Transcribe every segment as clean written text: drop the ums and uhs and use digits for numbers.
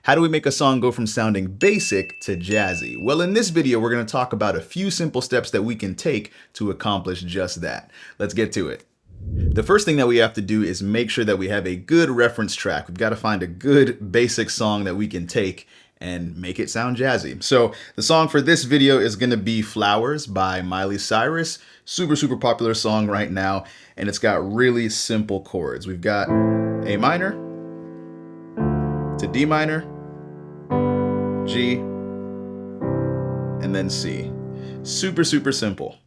How do we make a song go from sounding basic to jazzy? Well, in this video, we're going to talk about a few simple steps that we can take to accomplish just that. Let's get to it. The first thing that we have to do is make sure that we have a good reference track. We've got to find a good basic song that we can take and make it sound jazzy. So the song for this video is going to be Flowers by Miley Cyrus. Super popular song right now, and it's got really simple chords. We've got A minor to D minor, G, and then C. Super simple.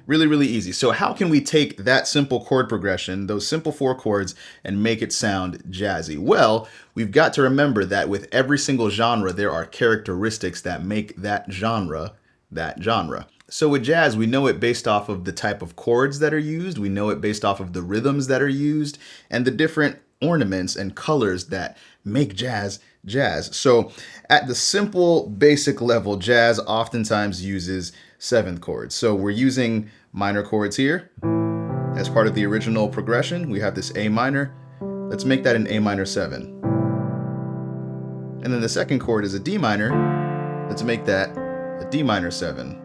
Really easy. So how can we take that simple chord progression, those simple 4 chords, and make it sound jazzy? Well, we've got to remember that with every single genre, there are characteristics that make that genre that genre. So with jazz, we know it based off of the type of chords that are used, we know it based off of the rhythms that are used, and the different ornaments and colors that make jazz jazz. So at the simple basic level, jazz oftentimes uses 7th chords. So we're using minor chords here as part of the original progression. We have this A minor. Let's make that an A minor 7. And then the second chord is a D minor. Let's make that a D minor 7.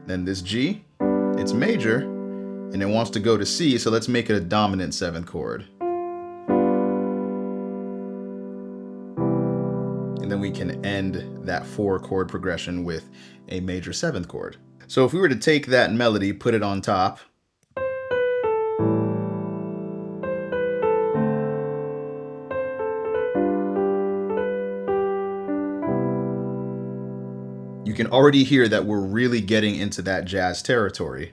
Then this G, it's major, and it wants to go to C, so let's make it a dominant 7th chord. And then we can end that 4 chord progression with a major 7th chord. So if we were to take that melody, put it on top, you can already hear that we're really getting into that jazz territory.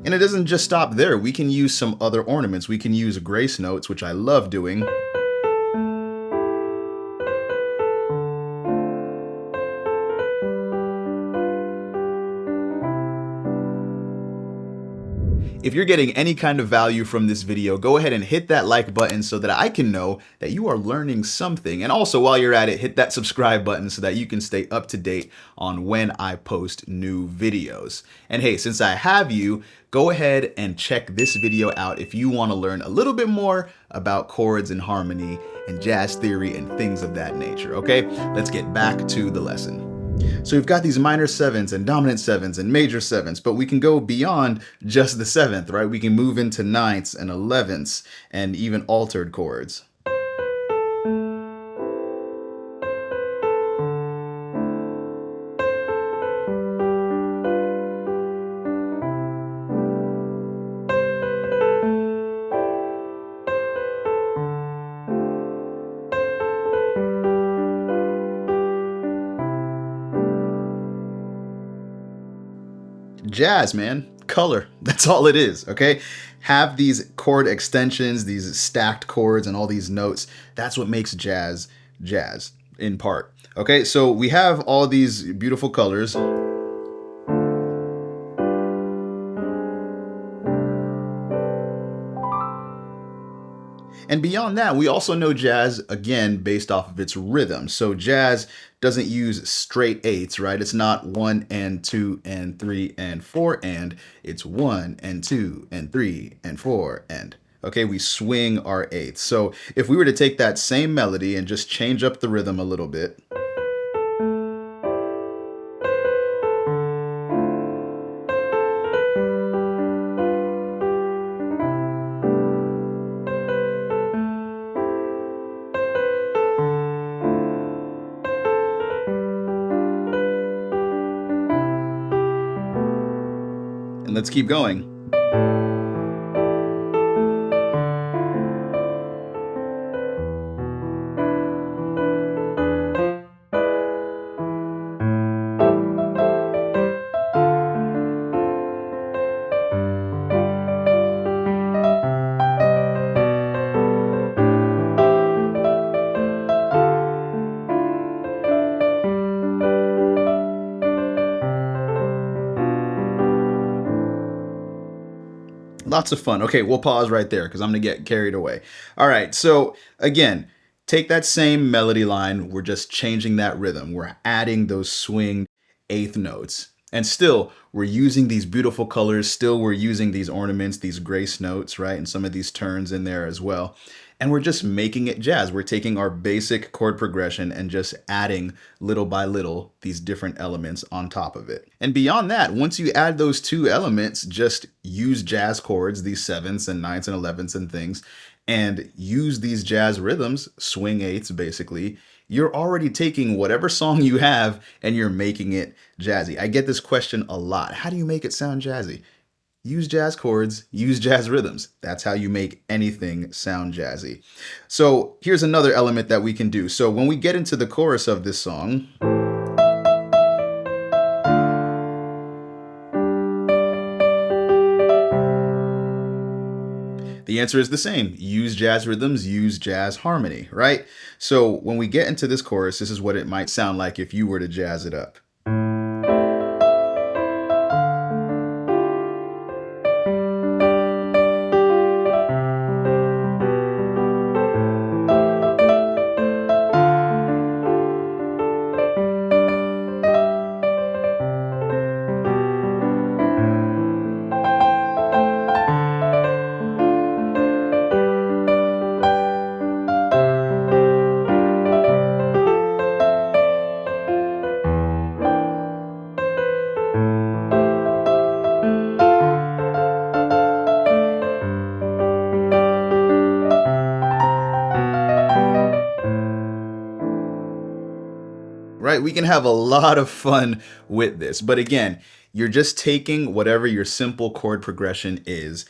And it doesn't just stop there. We can use some other ornaments. We can use grace notes, which I love doing. If you're getting any kind of value from this video, go ahead and hit that like button so that I can know that you are learning something. And also, while you're at it, hit that subscribe button so that you can stay up to date on when I post new videos. And hey, since I have you, go ahead and check this video out if you want to learn a little bit more about chords and harmony and jazz theory and things of that nature, okay? Let's get back to the lesson. So we've got these minor 7s and dominant 7s and major 7s, but we can go beyond just the 7th, right? We can move into 9ths and 11ths and even altered chords. Jazz, man. Color. That's all it is, okay? Have these chord extensions, these stacked chords and all these notes. That's what makes jazz jazz, in part. Okay, so we have all these beautiful colors. And beyond that, we also know jazz, again, based off of its rhythm. So jazz doesn't use straight 8ths, right? It's not 1 and 2 and 3 and 4 and. It's 1 and 2 and 3 and 4 and. Okay, we swing our 8ths. So if we were to take that same melody and just change up the rhythm a little bit. And let's keep going. lots of fun. Okay, we'll pause right there because I'm going to get carried away. All right, so again, take that same melody line. We're just changing that rhythm. We're adding those swing eighth notes. And still, we're using these beautiful colors. Still, we're using these ornaments, these grace notes, right? And some of these turns in there as well. And we're just making it jazz. We're taking our basic chord progression and just adding little by little these different elements on top of it. And beyond that, once you add those two elements, just use jazz chords, these sevenths and ninths and 11ths and things, and use these jazz rhythms, swing eighths basically. You're already taking whatever song you have and you're making it jazzy. I get this question a lot. How do you make it sound jazzy? Use jazz chords, use jazz rhythms. That's how you make anything sound jazzy. So here's another element that we can do. So when we get into the chorus of this song, the answer is the same. Use jazz rhythms, use jazz harmony, right? So when we get into this chorus, this is what it might sound like if you were to jazz it up. Right? We can have a lot of fun with this. But again, you're just taking whatever your simple chord progression is,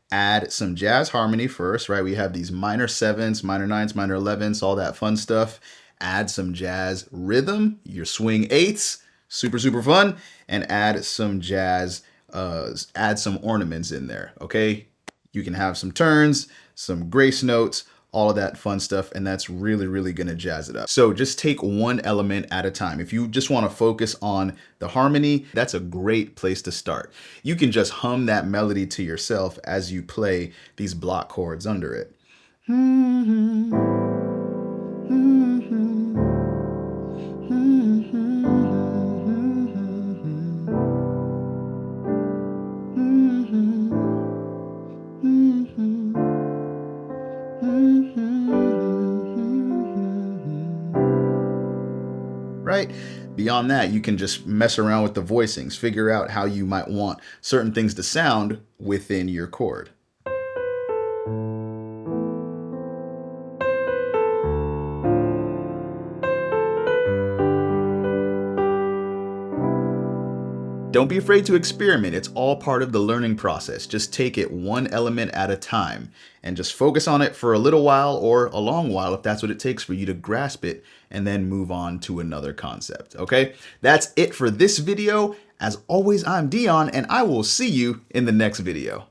add some jazz harmony first, right? We have these minor sevenths, minor ninths, minor 11ths, all that fun stuff. Add some jazz rhythm, your swing eighths, super, super fun, and add some jazz, add some ornaments in there, okay? You can have some turns, some grace notes, all of that fun stuff, and that's really, really gonna jazz it up. So just take one element at a time. If you just wanna focus on the harmony, that's a great place to start. You can just hum that melody to yourself as you play these block chords under it. Right? Beyond that, you can just mess around with the voicings, figure out how you might want certain things to sound within your chord. Don't be afraid to experiment. It's all part of the learning process. Just take it one element at a time and just focus on it for a little while or a long while if that's what it takes for you to grasp it and then move on to another concept. Okay, that's it for this video. As always, I'm Dion and I will see you in the next video.